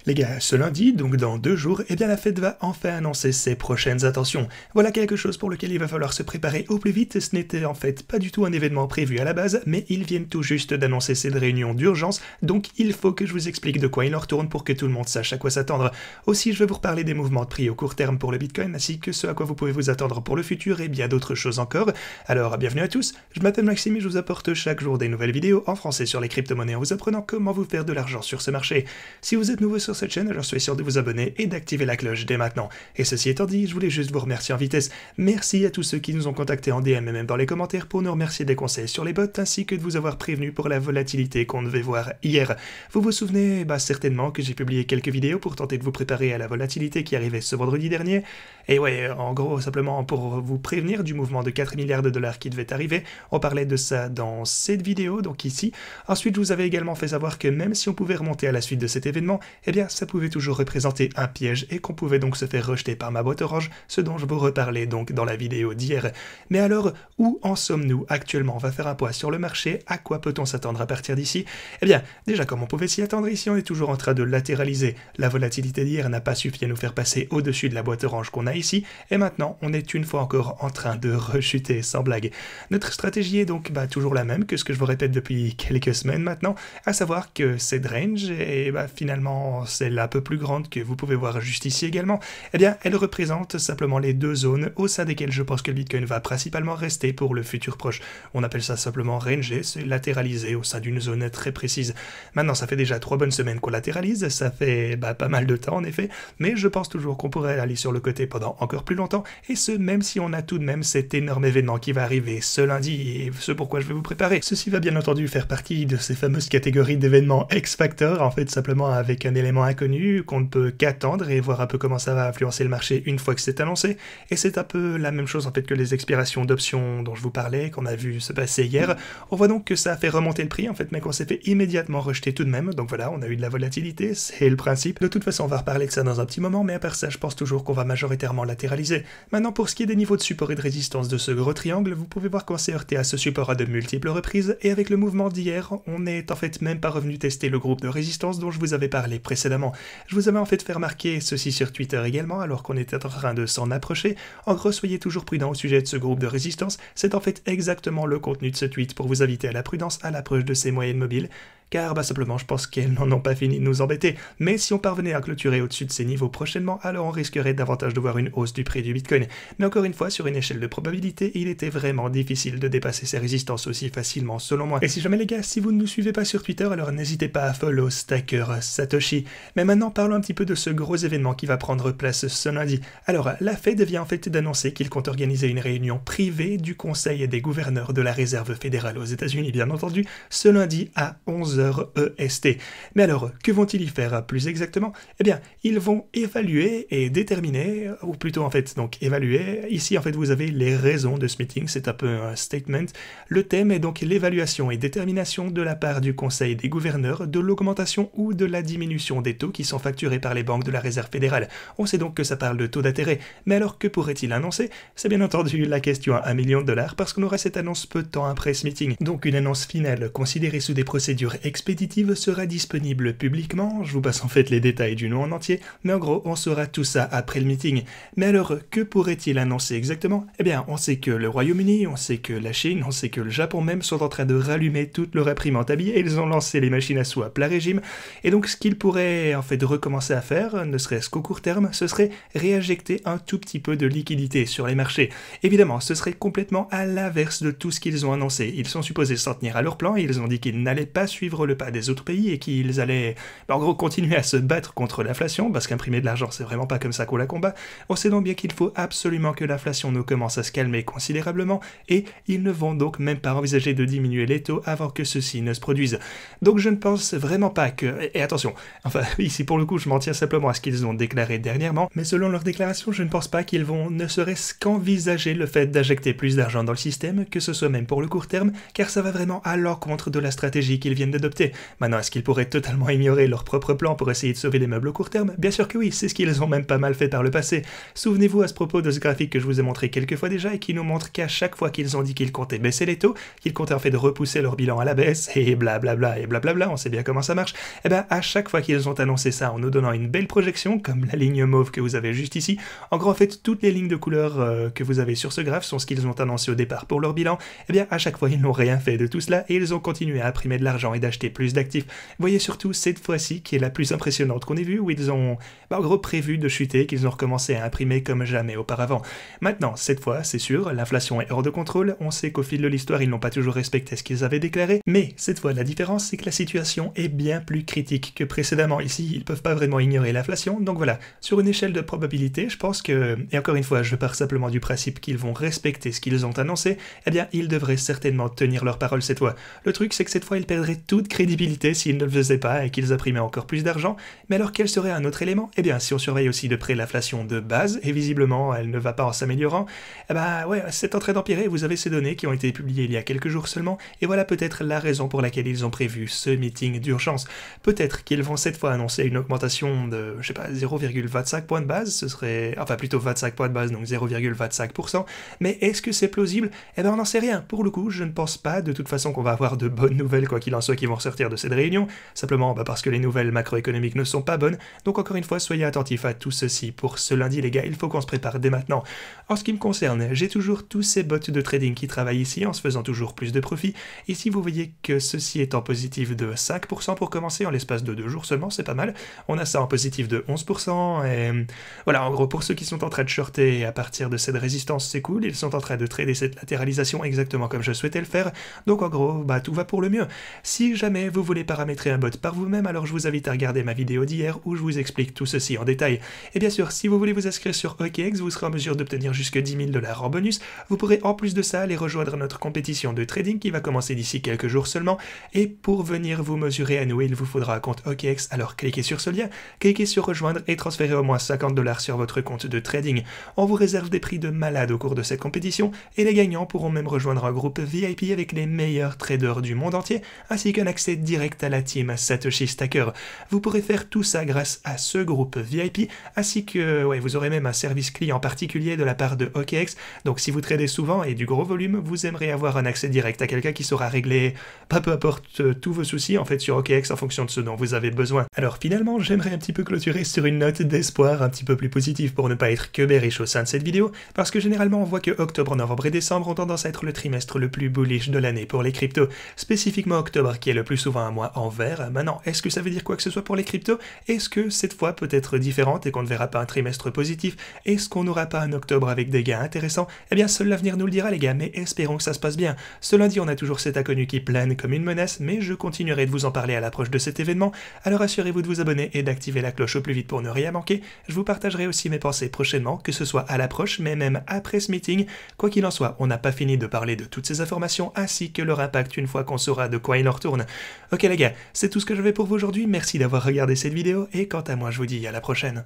Les gars, ce lundi, donc dans 2 jours, eh bien la Fed va enfin annoncer ses prochaines intentions. Voilà quelque chose pour lequel il va falloir se préparer au plus vite. Ce n'était en fait pas du tout un événement prévu à la base, mais ils viennent tout juste d'annoncer cette réunion d'urgence, donc il faut que je vous explique de quoi il en retourne pour que tout le monde sache à quoi s'attendre. Aussi, je vais vous reparler des mouvements de prix au court terme pour le Bitcoin, ainsi que ce à quoi vous pouvez vous attendre pour le futur et bien d'autres choses encore. Alors, bienvenue à tous, je m'appelle Maxime et je vous apporte chaque jour des nouvelles vidéos en français sur les crypto-monnaies en vous apprenant comment vous faire de l'argent sur ce marché. Si vous êtes nouveau sur cette chaîne, alors soyez sûr de vous abonner et d'activer la cloche dès maintenant. Et ceci étant dit, je voulais juste vous remercier en vitesse. Merci à tous ceux qui nous ont contactés en DM et même dans les commentaires pour nous remercier des conseils sur les bots ainsi que de vous avoir prévenu pour la volatilité qu'on devait voir hier. Vous vous souvenez certainement que j'ai publié quelques vidéos pour tenter de vous préparer à la volatilité qui arrivait ce vendredi dernier. Et ouais, en gros, simplement pour vous prévenir du mouvement de 4 milliards de dollars qui devait arriver. On parlait de ça dans cette vidéo, donc ici. Ensuite, je vous avais également fait savoir que même si on pouvait remonter à la suite de cet événement, eh bien, ça pouvait toujours représenter un piège et qu'on pouvait donc se faire rejeter par ma boîte orange, ce dont je vous reparlais donc dans la vidéo d'hier. Mais alors, où en sommes-nous actuellement? On va faire un point sur le marché, à quoi peut-on s'attendre à partir d'ici? Eh bien, déjà comme on pouvait s'y attendre ici, on est toujours en train de latéraliser. La volatilité d'hier n'a pas suffi à nous faire passer au-dessus de la boîte orange qu'on a ici, et maintenant, on est une fois encore en train de rechuter, sans blague. Notre stratégie est donc toujours la même que ce que je vous répète depuis quelques semaines maintenant, à savoir que cette range est finalement celle un peu plus grande que vous pouvez voir juste ici également, eh bien elle représente simplement les deux zones au sein desquelles je pense que le Bitcoin va principalement rester pour le futur proche. On appelle ça simplement ranger, c'est latéraliser au sein d'une zone très précise. Maintenant ça fait déjà 3 bonnes semaines qu'on latéralise, ça fait pas mal de temps en effet, mais je pense toujours qu'on pourrait aller sur le côté pendant encore plus longtemps, et ce même si on a tout de même cet énorme événement qui va arriver ce lundi, et ce pourquoi je vais vous préparer. Ceci va bien entendu faire partie de ces fameuses catégories d'événements X-Factor, en fait simplement avec un élément inconnu qu'on ne peut qu'attendre et voir un peu comment ça va influencer le marché une fois que c'est annoncé, et c'est un peu la même chose en fait que les expirations d'options dont je vous parlais, qu'on a vu se passer hier. On voit donc que ça a fait remonter le prix en fait, mais qu'on s'est fait immédiatement rejeter tout de même, donc voilà, on a eu de la volatilité, c'est le principe. De toute façon on va reparler de ça dans un petit moment, mais à part ça je pense toujours qu'on va majoritairement latéraliser. Maintenant pour ce qui est des niveaux de support et de résistance de ce gros triangle, vous pouvez voir qu'on s'est heurté à ce support à de multiples reprises, et avec le mouvement d'hier, on n'est en fait même pas revenu tester le groupe de résistance dont je vous avais parlé précédemment. Je vous avais en fait fait remarquer ceci sur Twitter également, alors qu'on était en train de s'en approcher. En gros, soyez toujours prudents au sujet de ce groupe de résistance, c'est en fait exactement le contenu de ce tweet pour vous inviter à la prudence à l'approche de ces moyennes mobiles, car simplement je pense qu'elles n'en ont pas fini de nous embêter, mais si on parvenait à clôturer au-dessus de ces niveaux prochainement, alors on risquerait davantage de voir une hausse du prix du Bitcoin. Mais encore une fois, sur une échelle de probabilité, il était vraiment difficile de dépasser ces résistances aussi facilement selon moi. Et si jamais les gars, si vous ne nous suivez pas sur Twitter, alors n'hésitez pas à follow Stacker Satoshi. Mais maintenant parlons un petit peu de ce gros événement qui va prendre place ce lundi. Alors la Fed vient en fait d'annoncer qu'il compte organiser une réunion privée du Conseil des gouverneurs de la Réserve fédérale aux États-Unis, bien entendu, ce lundi à 11h EST. Mais alors, que vont-ils y faire plus exactement? Eh bien, ils vont évaluer et déterminer, ou plutôt en fait, donc évaluer. Ici, en fait, vous avez les raisons de ce meeting, c'est un peu un statement. Le thème est donc l'évaluation et détermination de la part du Conseil des gouverneurs de l'augmentation ou de la diminution des taux qui sont facturés par les banques de la Réserve fédérale. On sait donc que ça parle de taux d'intérêt. Mais alors, que pourrait-il annoncer? C'est bien entendu la question à $1 million, parce qu'on aura cette annonce peu de temps après ce meeting. Donc une annonce finale considérée sous des procédures expéditive sera disponible publiquement, je vous passe en fait les détails du nom en entier, mais en gros on saura tout ça après le meeting. Mais alors, que pourrait-il annoncer exactement? Eh bien, on sait que le Royaume-Uni, on sait que la Chine, on sait que le Japon même sont en train de rallumer toute leur imprimante à billets et ils ont lancé les machines à sous à plein régime, et donc ce qu'ils pourraient en fait recommencer à faire, ne serait-ce qu'au court terme, ce serait réinjecter un tout petit peu de liquidité sur les marchés. Évidemment, ce serait complètement à l'inverse de tout ce qu'ils ont annoncé. Ils sont supposés s'en tenir à leur plan et ils ont dit qu'ils n'allaient pas suivre le pas des autres pays et qu'ils allaient en gros continuer à se battre contre l'inflation, parce qu'imprimer de l'argent c'est vraiment pas comme ça qu'on la combat. On sait donc bien qu'il faut absolument que l'inflation nous commence à se calmer considérablement, et ils ne vont donc même pas envisager de diminuer les taux avant que ceci ne se produise. Donc je ne pense vraiment pas que... Et attention, enfin ici pour le coup je m'en tiens simplement à ce qu'ils ont déclaré dernièrement, mais selon leur déclaration je ne pense pas qu'ils vont ne serait-ce qu'envisager le fait d'injecter plus d'argent dans le système, que ce soit même pour le court terme, car ça va vraiment à l'encontre de la stratégie qu'ils viennent de adopter. Maintenant, est-ce qu'ils pourraient totalement ignorer leur propre plan pour essayer de sauver les meubles au court terme? Bien sûr que oui, c'est ce qu'ils ont même pas mal fait par le passé. Souvenez-vous à ce propos de ce graphique que je vous ai montré quelques fois déjà et qui nous montre qu'à chaque fois qu'ils ont dit qu'ils comptaient baisser les taux, qu'ils comptaient en fait de repousser leur bilan à la baisse, et blablabla, et blablabla, on sait bien comment ça marche, et ben à chaque fois qu'ils ont annoncé ça en nous donnant une belle projection, comme la ligne mauve que vous avez juste ici, en gros en fait toutes les lignes de couleur que vous avez sur ce graphe sont ce qu'ils ont annoncé au départ pour leur bilan, et bien à chaque fois ils n'ont rien fait de tout cela et ils ont continué à imprimer de l'argent et d'acheter plus d'actifs. Vous voyez surtout cette fois-ci qui est la plus impressionnante qu'on ait vue, où ils ont en gros prévu de chuter, qu'ils ont recommencé à imprimer comme jamais auparavant. Maintenant, cette fois, c'est sûr, l'inflation est hors de contrôle, on sait qu'au fil de l'histoire ils n'ont pas toujours respecté ce qu'ils avaient déclaré, mais cette fois la différence c'est que la situation est bien plus critique que précédemment. Ici, ils peuvent pas vraiment ignorer l'inflation, donc voilà, sur une échelle de probabilité, je pense que, et encore une fois, je pars simplement du principe qu'ils vont respecter ce qu'ils ont annoncé, eh bien, ils devraient certainement tenir leur parole cette fois. Le truc, c'est que cette fois, ils perdraient toute crédibilité s'ils ne le faisaient pas et qu'ils imprimaient encore plus d'argent, mais alors quel serait un autre élément? Eh bien, si on surveille aussi de près l'inflation de base, et visiblement, elle ne va pas en s'améliorant, eh ben, ouais, c'est en train d'empirer, vous avez ces données qui ont été publiées il y a quelques jours seulement, et voilà peut-être la raison pour laquelle ils ont prévu ce meeting d'urgence. Peut-être qu'ils vont cette fois annoncer une augmentation de, je sais pas, 0,25 points de base, ce serait, enfin plutôt 25 points de base, donc 0,25%, mais est-ce que c'est plausible? Eh ben on n'en sait rien, pour le coup, je ne pense pas de toute façon qu'on va avoir de bonnes nouvelles quoi qu'il en soit qui vont ressortir de cette réunion, simplement parce que les nouvelles macroéconomiques ne sont pas bonnes, donc encore une fois, soyez attentifs à tout ceci. Pour ce lundi les gars, il faut qu'on se prépare dès maintenant. En ce qui me concerne, j'ai toujours tous ces bots de trading qui travaillent ici en se faisant toujours plus de profit. Ici vous voyez que ceci est en positif de 5% pour commencer en l'espace de 2 jours seulement, c'est pas mal. On a ça en positif de 11% et voilà, en gros pour ceux qui sont en train de shorter à partir de cette résistance, c'est cool, ils sont en train de trader cette latéralisation exactement comme je souhaitais le faire, donc en gros bah tout va pour le mieux. Si jamais vous voulez paramétrer un bot par vous-même, alors je vous invite à regarder ma vidéo d'hier où je vous explique tout ceci en détail. Et bien sûr, si vous voulez vous inscrire sur OKX, vous serez en mesure d'obtenir jusque 10 000 $ en bonus. Vous pourrez en plus de ça aller rejoindre notre compétition de trading qui va commencer d'ici quelques jours seulement. Et pour venir vous mesurer à nous, il vous faudra un compte OKX, alors cliquez sur ce lien, cliquez sur rejoindre et transférez au moins 50 $ sur votre compte de trading. On vous réserve des prix de malade au cours de cette compétition et les gagnants pourront même rejoindre un groupe VIP avec les meilleurs traders du monde entier, ainsi qu'un accès direct à la team Satoshi Stacker. Vous pourrez faire tout ça grâce à ce groupe VIP, ainsi que vous aurez même un service client particulier de la part de OKX, donc si vous tradez souvent et du gros volume, vous aimerez avoir un accès direct à quelqu'un qui saura régler, peu importe tous vos soucis en fait sur OKX en fonction de ce dont vous avez besoin. Alors finalement, j'aimerais un petit peu clôturer sur une note d'espoir un petit peu plus positive pour ne pas être que bearish au sein de cette vidéo, parce que généralement on voit que octobre, novembre et décembre ont tendance à être le trimestre le plus bullish de l'année pour les cryptos, spécifiquement octobre qui est le plus souvent un mois en vert. Maintenant, est-ce que ça veut dire quoi que ce soit pour les cryptos? Est-ce que cette fois peut être différente et qu'on ne verra pas un trimestre positif? Est-ce qu'on n'aura pas un octobre avec des gains intéressants? Eh bien seul l'avenir nous le dira les gars, mais espérons que ça se passe bien. Ce lundi on a toujours cet inconnu qui plane comme une menace, mais je continuerai de vous en parler à l'approche de cet événement, alors assurez-vous de vous abonner et d'activer la cloche au plus vite pour ne rien manquer. Je vous partagerai aussi mes pensées prochainement, que ce soit à l'approche, mais même après ce meeting. Quoi qu'il en soit, on n'a pas fini de parler de toutes ces informations, ainsi que leur impact une fois qu'on saura de quoi il en retourne. Ok les gars, c'est tout ce que j'avais pour vous aujourd'hui, merci d'avoir regardé cette vidéo, et quant à moi je vous dis à la prochaine.